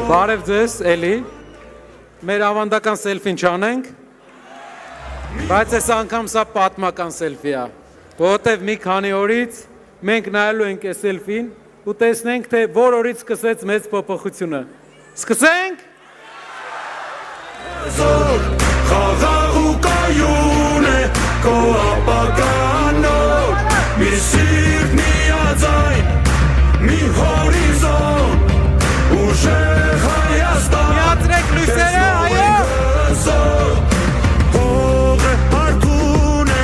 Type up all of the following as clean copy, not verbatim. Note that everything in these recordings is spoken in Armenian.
Բարև ձեզ, էլի, մեր ավանդական սելֆին չանենք, բայց այս անգամ սա պատմական սելֆի է, որովհետև մի քանի օրից մենք նայելու ենք այս սելֆին ու տեսնենք, թե որ օրից սկսեց մեծ փոփոխությունը։ Սկսենք։ Խաղաղ ու կայուն է քո ապագանոր, մի սիրտ միաձայն, մի հորիզոն, ուժեղ Հայաստան, միացրեք լույսերը, այո։ Հողը հարթուն է,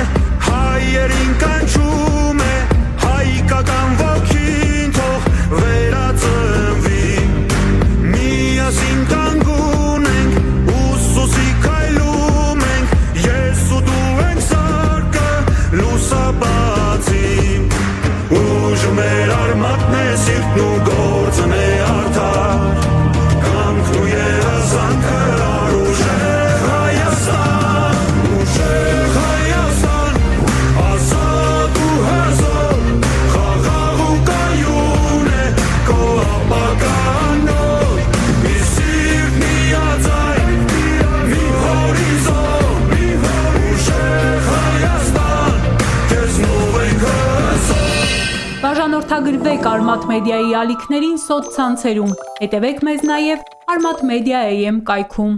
հայերին կանչում է, հայկական ոգին թող վերածնվի, միասին կանգուն ենք, ուսուսի քայլում ենք, ես ու դու ենք սարկը լուսաբացին, ուժը մեր արմատն է, սիրտն ու գործն է արդար, կամքն ու երազանքը արուժեղ Հայաստան, ուժեղ Հայաստան, ազատ ու հզոր, խաղաղ ու կայուն է քո ապագանոր, մի սիրտ միաձայն, մի հորիզոն, ուժեղ Հայաստան, քեզնով ենք հզոր։ Բաժանորդագրվեք Արմաթ մեդիայի ալիքներին սոցցանցերում, հետևեք մեզ նաև Արմաթ Մեդիա AM կայքում։